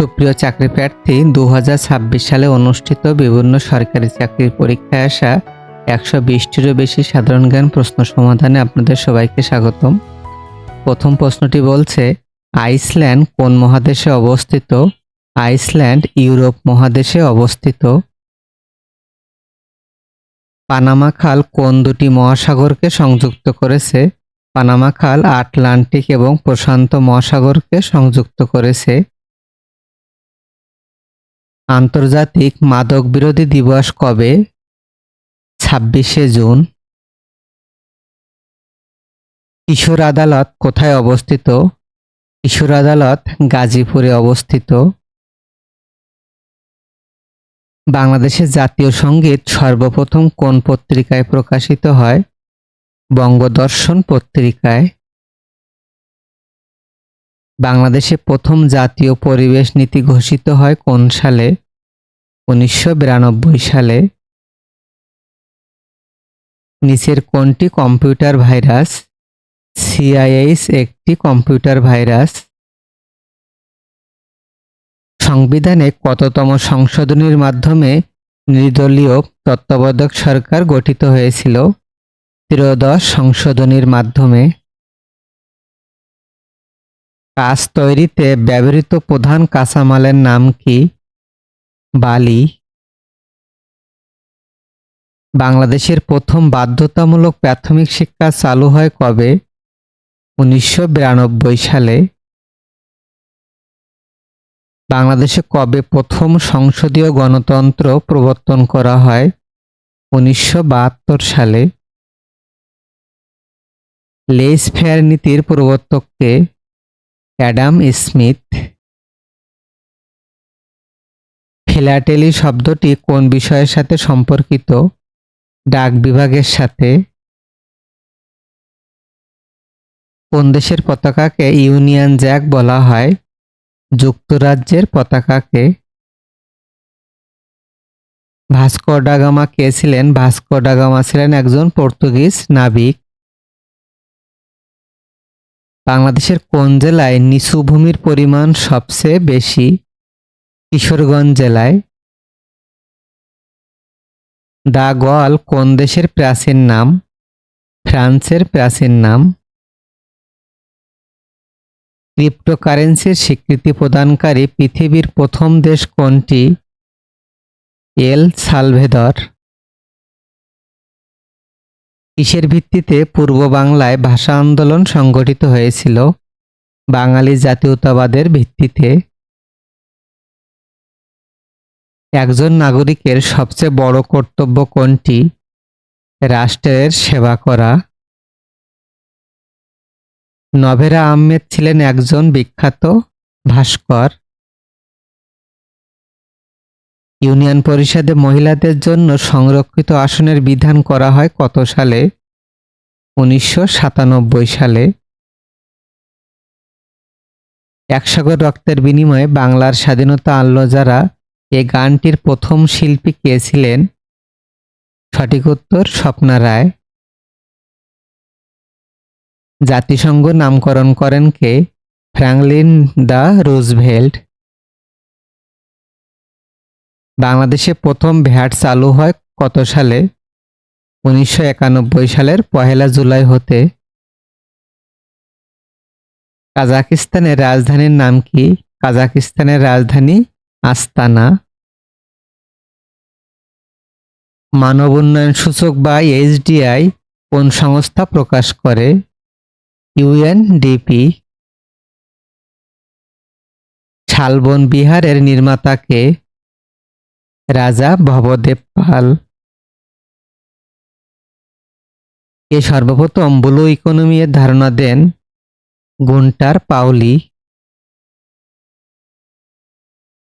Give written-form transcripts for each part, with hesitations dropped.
সুপ্রিয় চাকরি প্রার্থী, 2026 সালে অনুষ্ঠিত বিভিন্ন সরকারি চাকরির পরীক্ষায় আসা 120টিরও বেশি সাধারণ জ্ঞান প্রশ্ন সমাধানে আপনাদের সবাইকে স্বাগতম। প্রথম প্রশ্নটি বলছে, আইসল্যান্ড কোন মহাদেশে অবস্থিত? আইসল্যান্ড ইউরোপ মহাদেশে অবস্থিত। পানামা খাল কোন দুটি মহাসাগরকে সংযুক্ত করেছে? পানামা খাল আটলান্টিক এবং প্রশান্ত মহাসাগরকে সংযুক্ত করেছে। আন্তর্জাতিক মাদক বিরোধী দিবস কবে? 26শে জুন। কিশোর আদালত কোথায় অবস্থিত? কিশোর আদালত গাজীপুরে অবস্থিত। বাংলাদেশের জাতীয় সঙ্গীত সর্বপ্রথম কোন পত্রিকায় প্রকাশিত হয়? বঙ্গদর্শন পত্রিকায়। বাংলাদেশে প্রথম জাতীয় পরিবেশ নীতি ঘোষিত হয় কোন সালে? 1992 সালে। নিচের কোনটি কম্পিউটার ভাইরাস? সিআইএইচ একটি কম্পিউটার ভাইরাস। সংবিধানে কততম সংশোধনীর মাধ্যমে নির্দলীয় তত্ত্বাবধায়ক সরকার গঠিত হয়েছিল? 13 সংশোধনীর মাধ্যমে। কাঁচ তৈরিতে ব্যবহৃত প্রধান কাঁচামালের নাম কি? বালি। বাংলাদেশের প্রথম বাধ্যতামূলক প্রাথমিক শিক্ষা চালু হয় কবে? 1992 সালে। বাংলাদেশে কবে প্রথম সংসদীয় গণতন্ত্র প্রবর্তন করা হয়? 1972 সালে। লেইস ফেয়ার নীতির প্রবর্তক কে? Adam Smith. ফিলাটেলি শব্দটি কোন বিষয়ের সাথে সম্পর্কিত? ডাক বিভাগের সাথে। কোন দেশের পতাকাকে ইউনিয়ন জ্যাক বলা হয়? যুক্তরাজ্যের পতাকাকে। ভাস্কো ডা গামা কে ছিলেন? ভাস্কো ডা গামা ছিলেন একজন পর্তুগিজ নাবিক। বাংলাদেশের কোন জেলায় নিচু ভূমির পরিমাণ সবচেয়ে বেশি? কিশোরগঞ্জ জেলায়। দ্য গল কোন দেশের প্রাচীন নাম? ফ্রান্সের প্রাচীন নাম। ক্রিপ্টোকারেন্সির স্বীকৃতি প্রদানকারী পৃথিবীর প্রথম দেশ কোনটি? এল সালভেদর। কিসের ভিত্তিতে পূর্ব বাংলায় ভাষা আন্দোলন সংগঠিত হয়েছিল? বাঙালি জাতীয়তাবাদের ভিত্তিতে। একজন নাগরিকের সবচেয়ে বড় কর্তব্য কোনটি? রাষ্ট্রের সেবা করা। নভেরা আহমেদ ছিলেন একজন বিখ্যাত ভাস্কর। ইউনিয়ন পরিষদে মহিলাদের জন্য সংরক্ষিত আসনের বিধান করা হয় কত সালে? 1997 সালে। এক সাগর রক্তের বিনিময়ে বাংলার স্বাধীনতা আনল যারা, এ গানটির প্রথম শিল্পী কে ছিলেন? সঠিক উত্তর স্বপ্না রায়। জাতিসংঘ নামকরণ করেন কে? ফ্র্যাঙ্কলিন ডা রুজভেল্ট। বাংলাদেশে প্রথম ভ্যাট চালু হয় কত সালে? 1991 সালের 1 জুলাই হতে। কাজাকিস্তানের রাজধানীর নাম কি? কাজাকিস্তানের রাজধানী আস্তানা। মানব উন্নয়ন সূচক বা এইচডিআই কোন সংস্থা প্রকাশ করে? ইউএনডিপি। শালবন বিহারের নির্মাতা কে? রাজা ভবদেব পাল। কে সর্বপ্রথম ব্লু ইকোনমি এর ধারণা দেন? গুন্টার পাউলি।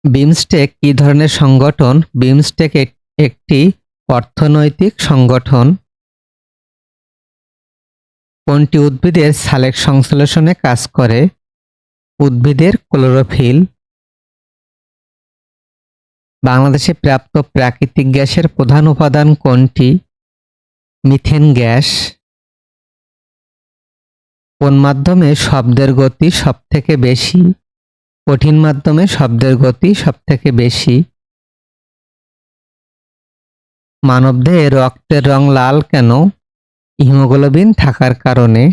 বিমস্টেক কি ধরনের সংগঠন? বিমস্টেক একটি অর্থনৈতিক সংগঠন। কোনটি উদ্ভিদের সালেক সংশ্লেষণে কাজ করে? উদ্ভিদের ক্লোরোফিল। বাংলাদেশে প্রাপ্ত প্রাকৃতিক গ্যাসের প্রধান উপাদান কোনটি? Methane gas. কোন মাধ্যমে শব্দের গতি সবথেকে বেশি? কঠিন মাধ্যমে শব্দের গতি সবথেকে বেশি। মানবদেহে রক্তের রং লাল কেন? হিমোগ্লোবিন থাকার কারণে।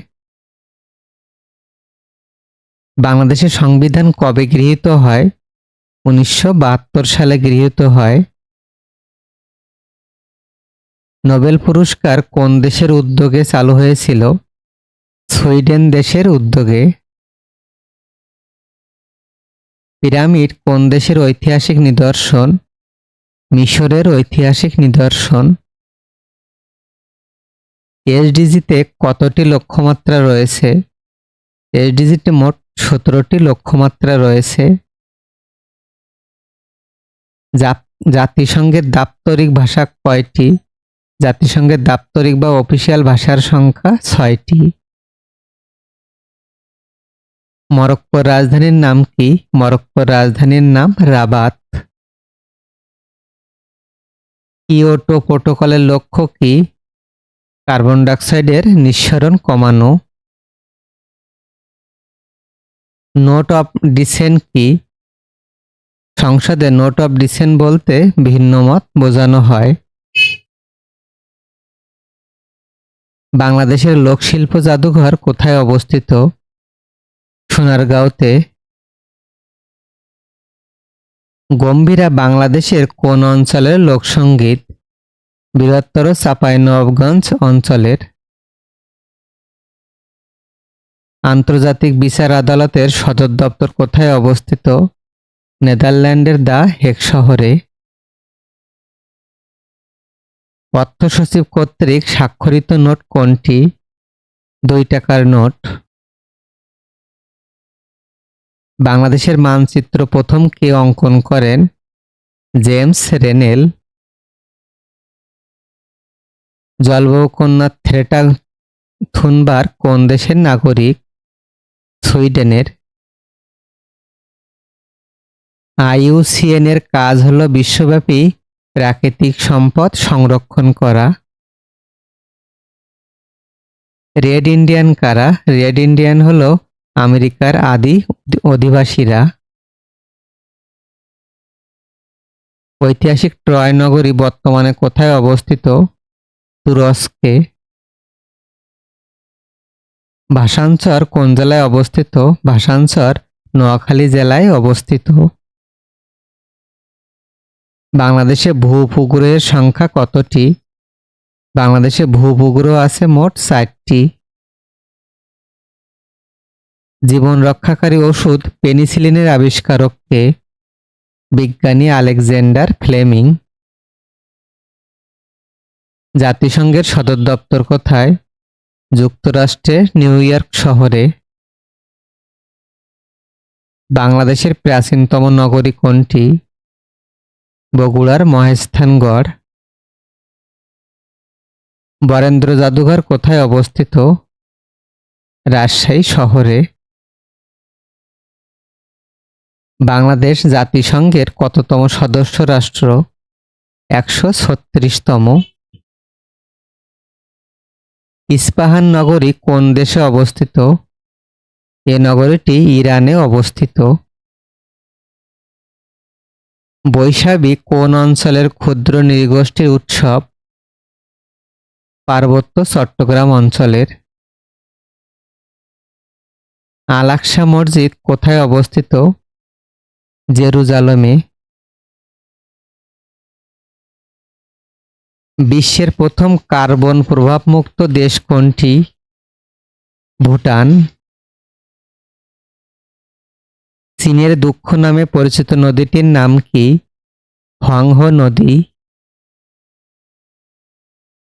বাংলাদেশের সংবিধান কবে গৃহীত হয়? 1972 সালে গৃহীত হয়। নোবেল পুরস্কার কোন দেশের উদ্যোগে চালু হয়েছিল? সুইডেন দেশের উদ্যোগে। পিরামিড কোন দেশের ঐতিহাসিক নিদর্শন? মিশরের ঐতিহাসিক নিদর্শন। এসডিজিতে কতটি লক্ষ্যমাত্রা রয়েছে? এসডিজিতে মোট 17টি লক্ষ্যমাত্রা রয়েছে। জাতিসংঘের দাপ্তরিক ভাষা কয়টি? জাতিসংঘের দাপ্তরিক বা অফিসিয়াল ভাষার সংখ্যা 6টি। মরক্কোর রাজধানীর নাম কি? মরক্কোর রাজধানীর নাম রাবাত। কিয়োটো প্রোটোকলের লক্ষ্য কি? কার্বন ডাইঅক্সাইডের নিঃসরণ কমানো। নোট অফ ডিসেন্ট কি? সংসদে নোট অফ ডিসেন্ট বলতে ভিন্নমত বোঝানো হয়। বাংলাদেশের লোকশিল্প জাদুঘর কোথায় অবস্থিত? সোনারগাঁওতে। গম্ভীরা বাংলাদেশের কোন অঞ্চলের লোকসঙ্গীত? বৃহত্তর চাঁপাইনবাবগঞ্জ অঞ্চলের। আন্তর্জাতিক বিচার আদালতের সদর দপ্তর কোথায় অবস্থিত? নেদারল্যান্ডের দ্য হেগ শহরে। অর্থ সচিব কর্তৃক স্বাক্ষরিত নোট কোনটি? 2 টাকার নোট। বাংলাদেশের মানচিত্র প্রথম কে অঙ্কন করেন? জেমস রেনেল। জলবায়ু কন্যা থ্রেটা থুনবার্গ কোন দেশের নাগরিক? সুইডেনের। IUCN এর কাজ হলো বিশ্বব্যাপী প্রাকৃতিক সম্পদ সংরক্ষণ করা। রেড ইন্ডিয়ান কারা? রেড ইন্ডিয়ান হলো আমেরিকার আদি অধিবাসীরা। ঐতিহাসিক ট্রয় নগরী বর্তমানে কোথায় অবস্থিত? তুরস্কে। ভাসানচর কোন জেলায় অবস্থিত? ভাসানচর নোয়াখালী জেলায় অবস্থিত। বাংলাদেশে ভূ-উপগ্রহের সংখ্যা কতটি? বাংলাদেশে ভূ-উপগ্রহ আছে মোট 4টি। জীবন রক্ষাকারী ওষুধ পেনিসিলিনের আবিষ্কারক কে? বিজ্ঞানী আলেকজান্ডার ফ্লেমিং। জাতিসংঘের সদর দপ্তর কোথায়? যুক্তরাষ্ট্রের নিউ ইয়র্ক শহরে। বাংলাদেশের প্রাচীনতম নগরী কোনটি? বগুড়ার মহেস্থানগড়। বরেন্দ্র জাদুঘর কোথায় অবস্থিত? রাজশাহী শহরে। বাংলাদেশ জাতিসংঘের কততম সদস্য রাষ্ট্র? 136তম। ইস্পাহান নগরী কোন দেশে অবস্থিত? এ নগরীটি ইরানে অবস্থিত। বৈশাখী কোন অঞ্চলের ক্ষুদ্র নৃগোষ্ঠীর উৎসব? পার্বত্য চট্টগ্রাম অঞ্চলের। আল-আকসা মসজিদ কোথায় অবস্থিত? জেরুজালেমে। বিশ্বের প্রথম কার্বন প্রভাবমুক্ত দেশ কোনটি? ভুটান। চীনের দুঃখ নামে পরিচিত নদীটির নাম কি? হংহো নদী।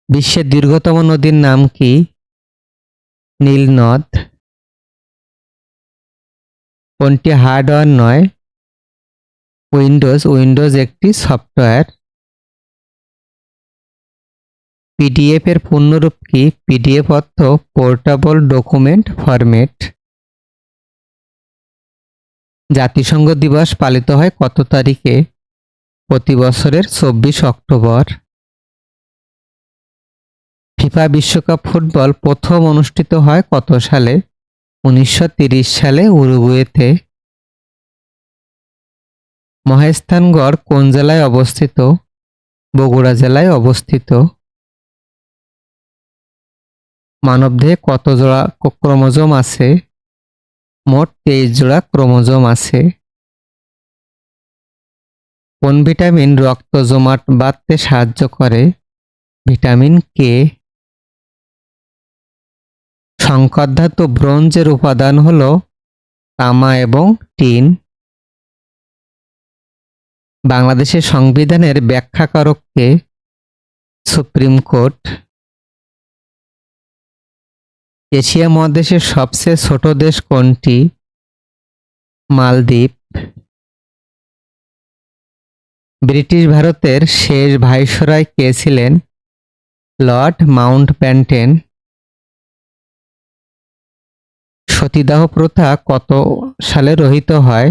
বিশ্বের দীর্ঘতম নদীর নাম কি? নীল নদ। কোনটি হার্ডওয়্যার নয়? উইন্ডোজ একটি সফটওয়্যার। পিডিএফ এর পূর্ণরূপ কি? পিডিএফ অর্থ পোর্টেবল ডকুমেন্ট ফরম্যাট। জাতিসংঘ দিবস পালিত হয় কত তারিখে? প্রতি বছরের 24 অক্টোবর। ফিফা বিশ্বকাপ ফুটবল প্রথম অনুষ্ঠিত হয় কত সালে? 1930 সালে উরুগুয়েতে। মহাস্থানগড় কোন জেলায় অবস্থিত? বগুড়া জেলায় অবস্থিত। মানবদেহে কত জোড়া ক্রোমোজোম আছে? মোট 23 জোড়া ক্রোমোজোম আছে। কোন ভিটামিন রক্ত জমাট বাঁধতে সাহায্য করে? Vitamin K. সংকর ধাতু ব্রোঞ্জের উপাদান হল তামা এবং টিন। বাংলাদেশের সংবিধানের ব্যাখ্যাকারক কে? Supreme court. এশিয়া মহাদেশের সবচেয়ে ছোট দেশ কোনটি? মালদ্বীপ। ব্রিটিশ ভারতের শেষ ভাইসরয় কে ছিলেন? Lord Mountbatten. সতীদাহ প্রথা কত সালে রহিত হয়?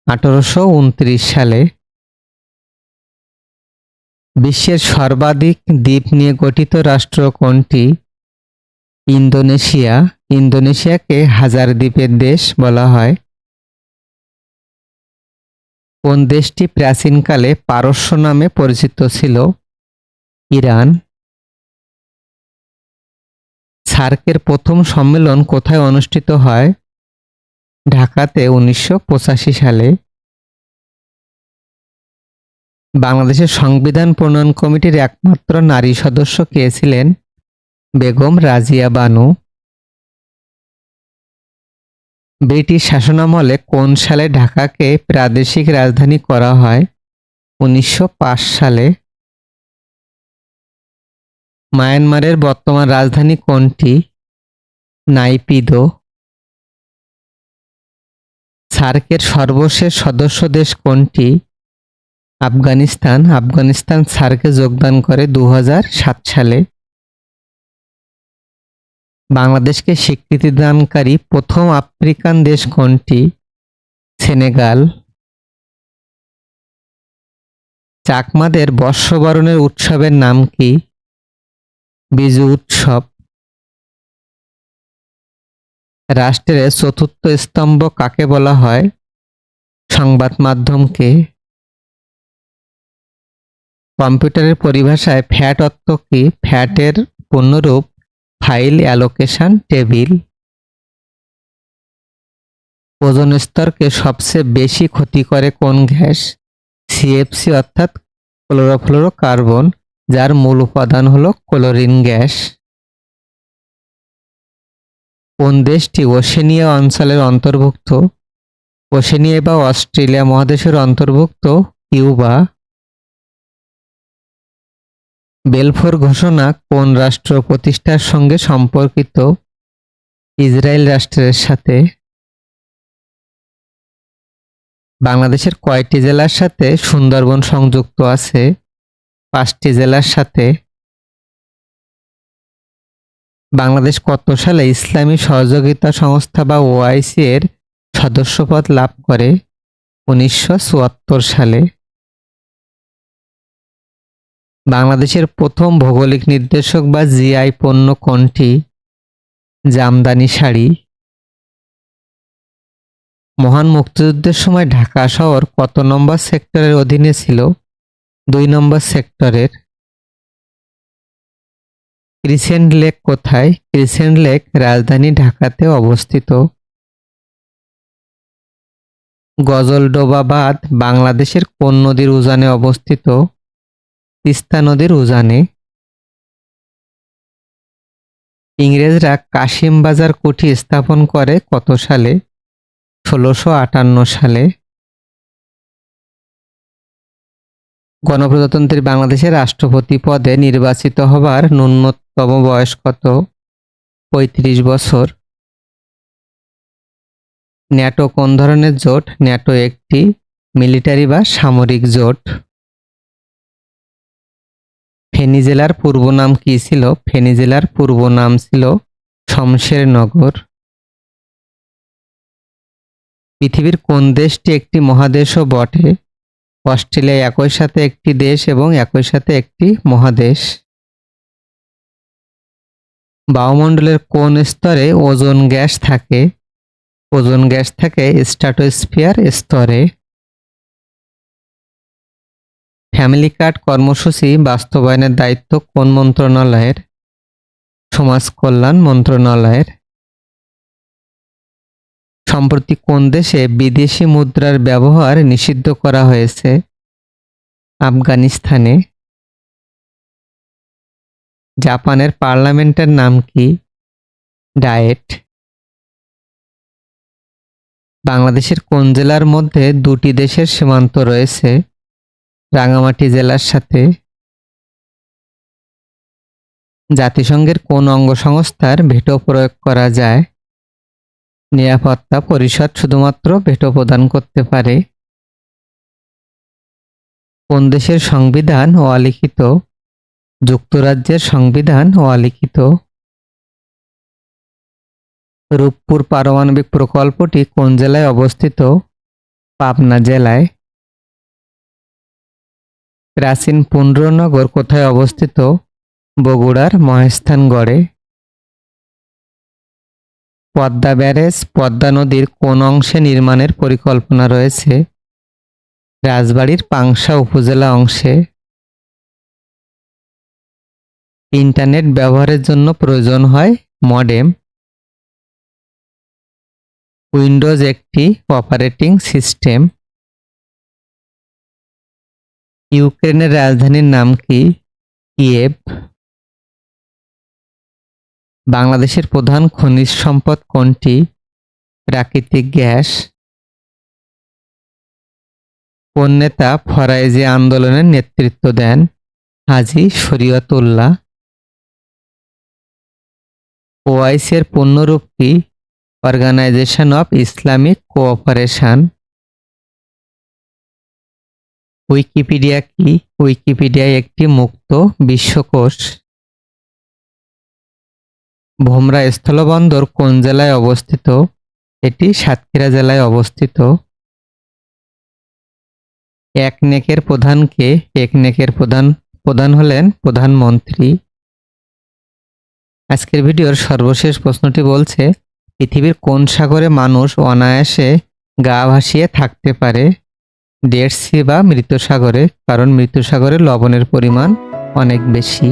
1829 সালে। বিশ্বের সর্বাধিক দ্বীপ নিয়ে গঠিত রাষ্ট্র কোনটি? ইন্দোনেশিয়া। ইন্দোনেশিয়াকে হাজার দ্বীপের দেশ বলা হয়। কোন দেশটি প্রাচীনকালে পারস্য নামে পরিচিত ছিল? ইরান। সার্কের প্রথম সম্মেলন কোথায় অনুষ্ঠিত হয়? ঢাকাতে 1985 সালে। বাংলাদেশের সংবিধান প্রণয়ন কমিটির একমাত্র নারী সদস্য কে ছিলেন? বেগম রাজিয়া বানু। ব্রিটিশ শাসনামলে কোন সালে ঢাকাকে প্রাদেশিক রাজধানী করা হয়? 1905 সালে। মায়ানমারের বর্তমান রাজধানী কোনটি? নাইপিদো। সার্কের সর্বশেষ সদস্য দেশ কোনটি? আফগানিস্তান। আফগানিস্তান সার্কে যোগদান করে 2007 সালে। বাংলাদেশকে স্বীকৃতিদানকারী প্রথম আফ্রিকান দেশ কোনটি? সেনেগাল। চাকমাদের বর্ষবরণের উৎসবের নাম কি? বিজু উৎসব। রাষ্ট্রের চতুর্থ স্তম্ভ কাকে বলা হয়? সংবাদ মাধ্যমকে। কম্পিউটারের পরিভাষায় ফ্যাট অর্থ কি? ফ্যাটের পূর্ণরূপ ফাইল অ্যালোকেশন টেবিল। ওজোন স্তরকে সবচেয়ে বেশি ক্ষতি করে কোন গ্যাস? সিএফসি অর্থাৎ ক্লোরোফ্লোরোকার্বন, যার মূল উপাদান হলো ক্লোরিন গ্যাস। কোন দেশটি ওশেনিয়া অঞ্চলের অন্তর্ভুক্ত? ওশেনিয়া বা অস্ট্রেলিয়া মহাদেশের অন্তর্ভুক্ত কিউবা। বেলফোর ঘোষণা কোন রাষ্ট্র প্রতিষ্ঠার সঙ্গে সম্পর্কিত? ইসরায়েল রাষ্ট্রের সাথে। বাংলাদেশের কয়টি জেলার সাথে সুন্দরবন সংযুক্ত আছে? 5টি জেলার সাথে। বাংলাদেশ কত সালে ইসলামী সহযোগিতা সংস্থা বা ওআইসি এর সদস্যপদ লাভ করে? 1974 সালে। বাংলাদেশের প্রথম ভৌগোলিক নির্দেশক বা জিআই পণ্য কোনটি? জামদানি শাড়ি। মহান মুক্তিযুদ্ধের সময় ঢাকা শহর কত নম্বর সেক্টরের অধীনে ছিল? 2 নম্বর সেক্টরের। ক্রিসেন্ট লেক কোথায়? ক্রিসেন্ট লেক রাজধানী ঢাকাতে অবস্থিত। গজলডোবা বাঁধ বাংলাদেশের কোন নদীর উজানে অবস্থিত? তিস্তা নদীর উজানে। ইংরেজরা কাশিম বাজার কুঠি স্থাপন করে কত সালে? 1658 সালে। গণপ্রজাতন্ত্রী বাংলাদেশের রাষ্ট্রপতি পদে নির্বাচিত হবার ন্যূনতম বয়স কত? 35 বছর। ন্যাটো কোন ধরনের জোট? ন্যাটো একটি মিলিটারি বা সামরিক জোট। ফেনী জেলার পূর্ব নাম কি ছিল? ফেনী জেলার পূর্ব নাম ছিল শমশেরনগর। পৃথিবীর কোন দেশটি একটি মহাদেশও বটে? অস্ট্রেলিয়া একই সাথে একটি দেশ এবং একই সাথে একটি মহাদেশ। বায়ুমণ্ডলের কোন স্তরে ওজোন গ্যাস থাকে? ওজোন গ্যাস থাকে স্ট্র্যাটোস্ফিয়ার স্তরে। ফ্যামিলি কার্ড কর্মসূচি বাস্তবায়নের দায়িত্ব কোন মন্ত্রণালয়ের? সমাজ কল্যাণ মন্ত্রণালয়ের। সম্প্রতি কোন দেশে বিদেশি মুদ্রার ব্যবহার নিষিদ্ধ করা হয়েছে? আফগানিস্তানে। জাপানের পার্লামেন্টের নাম কি? ডায়েট। বাংলাদেশের কোন জেলার মধ্যে দুটি দেশের সীমান্ত রয়েছে? রাঙ্গামাটি জেলার সাথে। জাতিসংঘের কোন অঙ্গ সংস্থার ভেটো প্রয়োগ করা যায়? নিরাপত্তা পরিষদ শুধুমাত্র ভেটো প্রদান করতে পারে। কোন দেশের সংবিধান অলিখিত? যুক্তরাজ্যের সংবিধান অলিখিত। রূপপুর পারমাণবিক প্রকল্পটি কোন জেলায় অবস্থিত? পাবনা জেলায়। প্রাচীন পুণ্ড্রনগর কোথায় অবস্থিত? বগুড়ার মহেস্থানগড়ে। পদ্মা ব্যারেজ পদ্মা নদীর কোন অংশে নির্মাণের পরিকল্পনা রয়েছে? রাজবাড়ীর পাংশা উপজেলা অংশে। ইন্টারনেট ব্যবহারের জন্য প্রয়োজন হয় মডেম। উইন্ডোজ একটি অপারেটিং সিস্টেম। ইউক্রেনের রাজধানীর নাম কি? কিয়েভ। বাংলাদেশের প্রধান খনিজ সম্পদ কোনটি? প্রাকৃতিক গ্যাস। কোন নেতা ফরাইজি আন্দোলনের নেতৃত্ব দেন? হাজী শরীয়তুল্লাহ। ওআইসি এর পূর্ণরূপ কি? Organisation of Islamic cooperation. Wikipedia কি? উইকিপিডিয়া একটি মুক্ত বিশ্বকোষ। ভোমরা স্থলবন্দর কোন জেলায় অবস্থিত? এটি সাতক্ষীরা জেলায় অবস্থিত। একনেকের প্রধান কে? একনেকের প্রধান হলেন প্রধানমন্ত্রী। আজকের ভিডিওর সর্বশেষ প্রশ্নটি বলছে, পৃথিবীর কোন সাগরে মানুষ অনায়াসে গা ভাসিয়ে থাকতে পারে? ডেড সি বা মৃত সাগরে, কারণ মৃত সাগরে লবণের পরিমাণ অনেক বেশি।